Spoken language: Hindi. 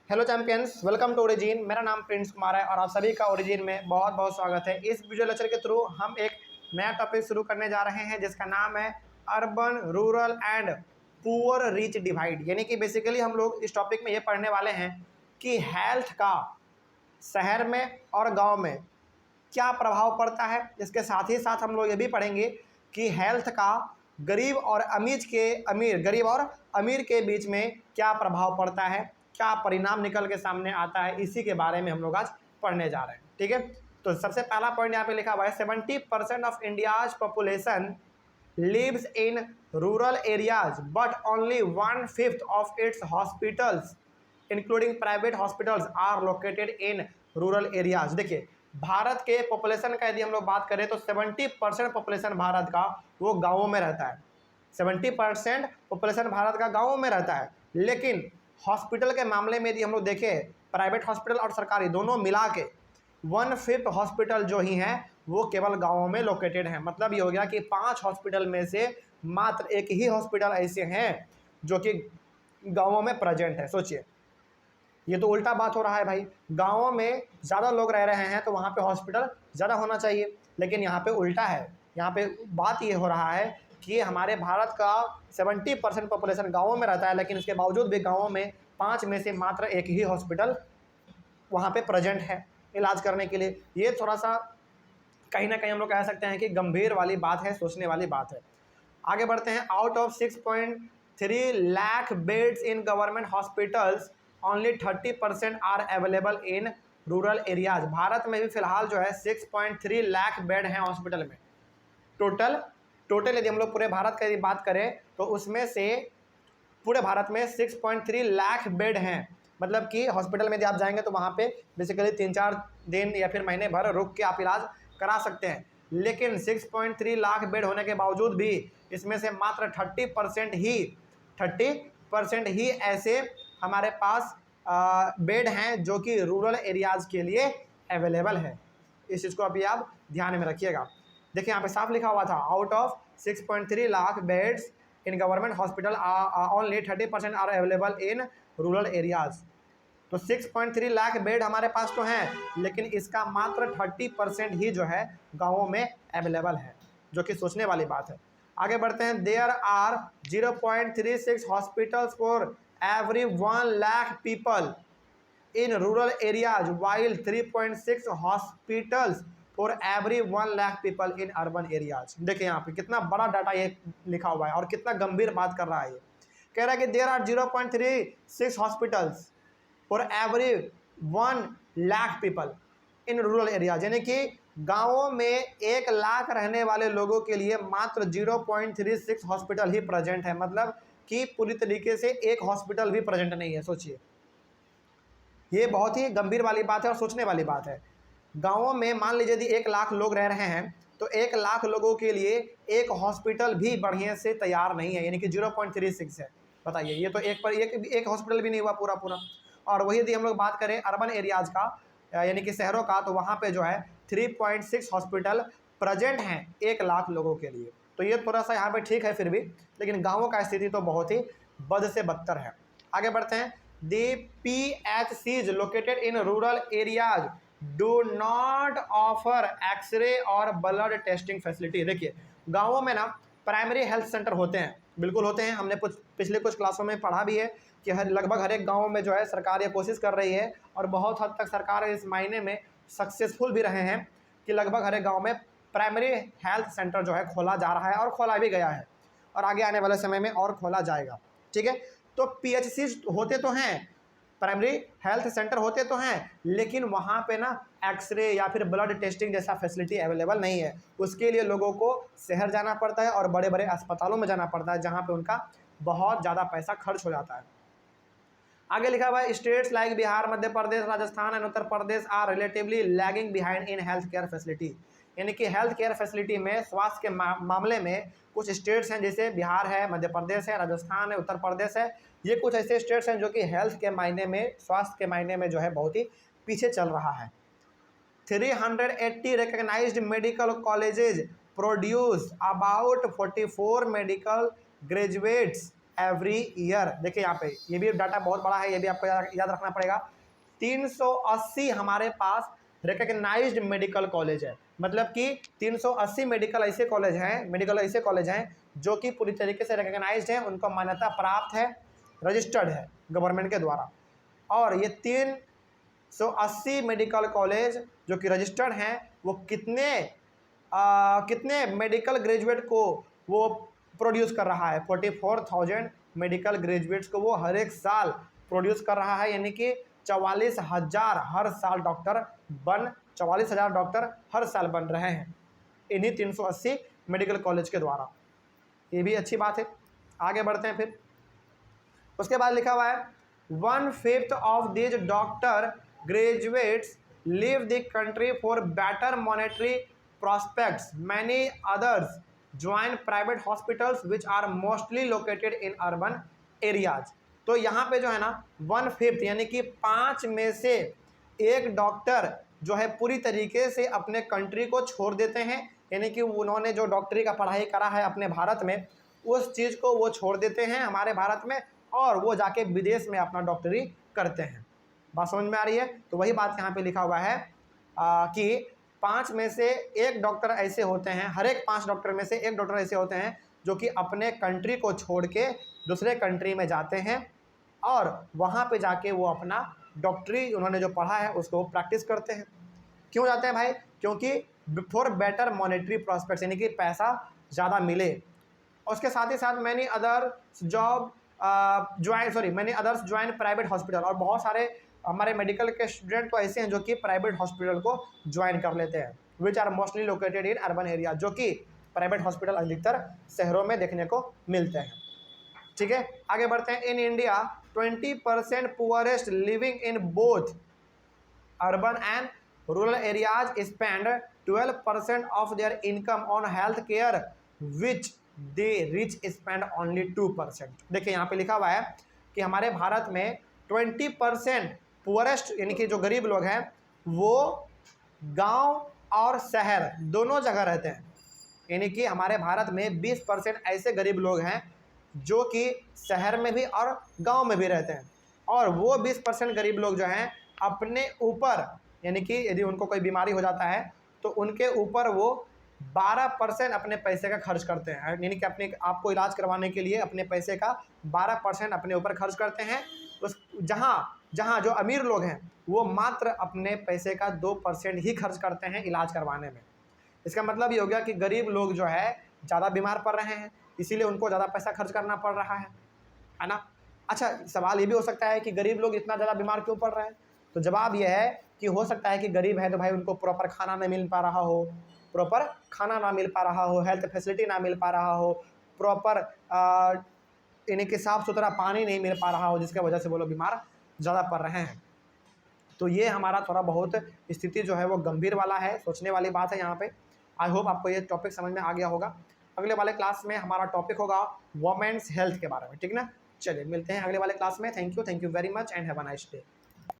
Hello champions, welcome to origin. मेरा नाम प्रिंस कुमार है और आप सभी का ओरिजिन में बहुत बहुत स्वागत है। इस वीडियो लेक्चर के थ्रू हम एक नया टॉपिक शुरू करने जा रहे हैं जिसका नाम है urban rural and poor rich divide. यानी कि बेसिकली हम लोग इस टॉपिक में ये पढ़ने वाले हैं कि हेल्थ का शहर में और गाँव में क्या प्रभाव पड़ता है। इसके साथ ही साथ हम लोग ये भी पढ़ेंगे कि हेल्थ का गरीब और अमीर के बीच में क्या प्रभाव पड़ता है, क्या परिणाम निकल के सामने आता है। इसी के बारे में हम लोग आज पढ़ने जा रहे हैं। ठीक है, तो सबसे पहला पॉइंट यहाँ पे लिखा हुआ है 70% of India's population lives in rural areas but only 1/5 of its hospitals including private hospitals are located in rural areas। देखिए, भारत के पॉपुलेशन का यदि हम लोग बात करें तो 70% पॉपुलेशन भारत का वो गाँवों में रहता है। 70% पॉपुलेशन भारत का गाँवों में रहता है, लेकिन हॉस्पिटल के मामले में यदि हम लोग देखें, प्राइवेट हॉस्पिटल और सरकारी दोनों मिला के 1/5 हॉस्पिटल जो ही हैं वो केवल गाँवों में लोकेटेड हैं। मतलब ये हो गया कि 5 हॉस्पिटल में से मात्र एक ही हॉस्पिटल ऐसे हैं जो कि गाँवों में प्रेजेंट है। सोचिए, ये तो उल्टा बात हो रहा है भाई। गाँवों में ज़्यादा लोग रह रहे हैं तो वहाँ पे हॉस्पिटल ज़्यादा होना चाहिए, लेकिन यहाँ पे उल्टा है। यहाँ पे बात ये हो रहा है कि हमारे भारत का 70% पॉपुलेशन गाँवों में रहता है, लेकिन इसके बावजूद भी गाँवों में 5 में से मात्र एक ही हॉस्पिटल वहाँ पे प्रेजेंट है इलाज करने के लिए। ये थोड़ा सा कहीं ना कहीं हम लोग कह सकते हैं कि गंभीर वाली बात है, सोचने वाली बात है। आगे बढ़ते हैं। Out of 6.3 lakh beds in government hospitals only 30% are available in rural areas. Bharat में भी फिलहाल जो है 6.3 लाख बेड हैं हॉस्पिटल में। टोटल यदि हम लोग पूरे भारत की बात करें तो उसमें से पूरे भारत में 6.3 लाख बेड हैं। मतलब कि हॉस्पिटल में यदि आप जाएंगे तो वहाँ पे बेसिकली 3-4 दिन या फिर महीने भर रुक के आप इलाज करा सकते हैं, लेकिन 6.3 लाख बेड होने के बावजूद भी इसमें से मात्र 30% ही ऐसे हमारे पास बेड हैं जो कि रूरल एरियाज़ के लिए अवेलेबल है। इस चीज़ को अभी आप ध्यान में रखिएगा। देखिए, यहाँ पे साफ लिखा हुआ था out of 6.3 lakh beds in government hospital only 30% are available in rural areas. तो 6.3 लाख बेड हमारे पास तो हैं, लेकिन इसका मात्र 30% ही जो है गाँवों में अवेलेबल है, जो कि सोचने वाली बात है। आगे बढ़ते हैं। There are 0.36 hospitals for every 1 lakh people in rural areas while 3.6 hospitals for every 1 lakh people in urban areas. देखिए यहाँ पे कितना बड़ा डाटा ये लिखा हुआ है और कितना गंभीर बात कर रहा है। ये कह रहा है कि there are 0.36 hospitals for every 1 lakh people in rural areas. यानी कि गाँवों में 1 लाख रहने वाले लोगों के लिए मात्र 0.36 हॉस्पिटल ही प्रेजेंट है। मतलब कि पूरी तरीके से एक हॉस्पिटल भी प्रेजेंट नहीं है। सोचिए, ये बहुत ही गंभीर वाली बात है और सोचने वाली बात है। गाँवों में मान लीजिए यदि 1 लाख लोग रह रहे हैं तो 1 लाख लोगों के लिए एक हॉस्पिटल भी बढ़िया से तैयार नहीं है, यानी कि 0.36 है। बताइए, ये तो एक हॉस्पिटल भी नहीं हुआ पूरा। और वही यदि हम लोग बात करें अर्बन एरियाज़ का, यानी कि शहरों का, तो वहाँ पे जो है 3.6 हॉस्पिटल प्रेजेंट हैं 1 लाख लोगों के लिए। तो ये थोड़ा सा यहाँ पे ठीक है फिर भी, लेकिन गाँवों का स्थिति तो बहुत ही बद से बदतर है। आगे बढ़ते हैं। The PHCs located in rural areas do not offer x-ray और ब्लड टेस्टिंग फैसिलिटी। देखिए, गाँवों में ना प्राइमरी हेल्थ सेंटर होते हैं, बिल्कुल होते हैं। हमने पिछले कुछ क्लासों में पढ़ा भी है कि लगभग हर एक गाँव में जो है सरकार ये कोशिश कर रही है और बहुत हद तक सरकार इस मायने में सक्सेसफुल भी रहे हैं कि लगभग हर एक गाँव में प्राइमरी हेल्थ सेंटर जो है खोला जा रहा है और खोला भी गया है और आगे आने वाले समय में और खोला जाएगा। ठीक है, तो PHC होते तो हैं, प्राइमरी हेल्थ सेंटर होते तो हैं, लेकिन वहाँ पे ना एक्सरे या फिर ब्लड टेस्टिंग जैसा फैसिलिटी अवेलेबल नहीं है। उसके लिए लोगों को शहर जाना पड़ता है और बड़े बड़े अस्पतालों में जाना पड़ता है, जहाँ पे उनका बहुत ज़्यादा पैसा खर्च हो जाता है। आगे लिखा हुआ है states like Bihar, Madhya Pradesh, Rajasthan and Uttar Pradesh are relatively lagging behind in health care facility. यानी कि हेल्थ केयर फैसिलिटी में, स्वास्थ्य के मामले में कुछ स्टेट्स हैं, जैसे बिहार है, मध्य प्रदेश है, राजस्थान है, उत्तर प्रदेश है। ये कुछ ऐसे स्टेट्स हैं जो कि हेल्थ के मायने में, स्वास्थ्य के मायने में जो है बहुत ही पीछे चल रहा है। 380 recognized medical colleges produce about 44 medical graduates every year. देखिए यहाँ पे ये भी डाटा बहुत बड़ा है, ये भी आपको याद रखना पड़ेगा। 380 हमारे पास रिकग्नाइज्ड मेडिकल कॉलेज है, मतलब कि 380 मेडिकल ऐसे कॉलेज हैं जो कि पूरी तरीके से रिकग्नाइज्ड हैं, उनको मान्यता प्राप्त है, रजिस्टर्ड है गवर्नमेंट के द्वारा। और ये 380 मेडिकल कॉलेज जो कि रजिस्टर्ड हैं वो कितने मेडिकल ग्रेजुएट को वो प्रोड्यूस कर रहा है? 44,000 मेडिकल ग्रेजुएट्स को वो हर एक साल प्रोड्यूस कर रहा है, यानी कि 44,000 हर साल 44,000 डॉक्टर हर साल बन रहे हैं इन्हीं 380 मेडिकल कॉलेज के द्वारा। ये भी अच्छी बात है। आगे बढ़ते हैं फिर। उसके बाद लिखा हुआ है 1/5 of this doctor graduates leave the country for better monetary prospects. Many others join private hospitals which are mostly located in urban areas. तो यहाँ पे जो है ना 1/5 यानी कि 5 में से 1 डॉक्टर जो है पूरी तरीके से अपने कंट्री को छोड़ देते हैं, यानी कि उन्होंने जो डॉक्टरी का पढ़ाई करा है अपने भारत में उस चीज़ को वो छोड़ देते हैं हमारे भारत में और वो जाके विदेश में अपना डॉक्टरी करते हैं। बात समझ में आ रही है? तो वही बात यहाँ पे लिखा हुआ है कि 5 में से 1 डॉक्टर ऐसे होते हैं, हर एक 5 डॉक्टर में से 1 डॉक्टर ऐसे होते हैं जो कि अपने कंट्री को छोड़ के दूसरे कंट्री में जाते हैं और वहाँ पे जाके वो अपना डॉक्टरी उन्होंने जो पढ़ा है उसको प्रैक्टिस करते हैं। क्यों जाते हैं भाई? क्योंकि फॉर बेटर मॉनेटरी प्रॉस्पेक्ट्स, यानी कि पैसा ज़्यादा मिले। उसके साथ ही साथ many others join private hospital, और बहुत सारे हमारे मेडिकल के स्टूडेंट तो ऐसे हैं जो कि प्राइवेट हॉस्पिटल को ज्वाइन कर लेते हैं, which are mostly located in urban area, जो कि प्राइवेट हॉस्पिटल अधिकतर शहरों में देखने को मिलते हैं। ठीक है, आगे बढ़ते हैं। In India 20% poorest living in both urban and rural areas spend 12% of their income on health care which they rich spend only 2%। देखिए यहाँ पे लिखा हुआ है कि हमारे भारत में 20% पुअरेस्ट यानी कि जो गरीब लोग हैं वो गांव और शहर दोनों जगह रहते हैं, यानी कि हमारे भारत में 20% ऐसे गरीब लोग हैं जो कि शहर में भी और गांव में भी रहते हैं, और वो 20% गरीब लोग जो हैं अपने ऊपर, यानी कि यदि उनको कोई बीमारी हो जाता है तो उनके ऊपर वो 12% अपने पैसे का खर्च करते हैं, यानी कि अपने आपको इलाज करवाने के लिए अपने पैसे का 12% अपने ऊपर खर्च करते हैं। उस जहाँ जो अमीर लोग हैं वो मात्र अपने पैसे का 2% ही खर्च करते हैं इलाज करवाने में। इसका मतलब ये हो गया कि गरीब लोग जो है ज़्यादा बीमार पड़ रहे हैं, इसीलिए उनको ज़्यादा पैसा खर्च करना पड़ रहा है ना। अच्छा, सवाल ये भी हो सकता है कि गरीब लोग इतना ज़्यादा बीमार क्यों पड़ रहे हैं? तो जवाब यह है कि हो सकता है कि गरीब है तो भाई उनको प्रॉपर खाना नहीं मिल पा रहा हो, हेल्थ फैसिलिटी ना मिल पा रहा हो, प्रॉपर यानी कि साफ़ सुथरा पानी नहीं मिल पा रहा हो, जिसकी वजह से वो लोग बीमार ज़्यादा पड़ रहे हैं। तो ये हमारा थोड़ा बहुत स्थिति जो है वो गंभीर वाला है, सोचने वाली बात है यहाँ पे। आई होप आपको ये टॉपिक समझ में आ गया होगा। अगले वाले क्लास में हमारा टॉपिक होगा वुमेन्स हेल्थ के बारे में, ठीक ना। चलिए मिलते हैं अगले वाले क्लास में। Thank you very much and have a nice day.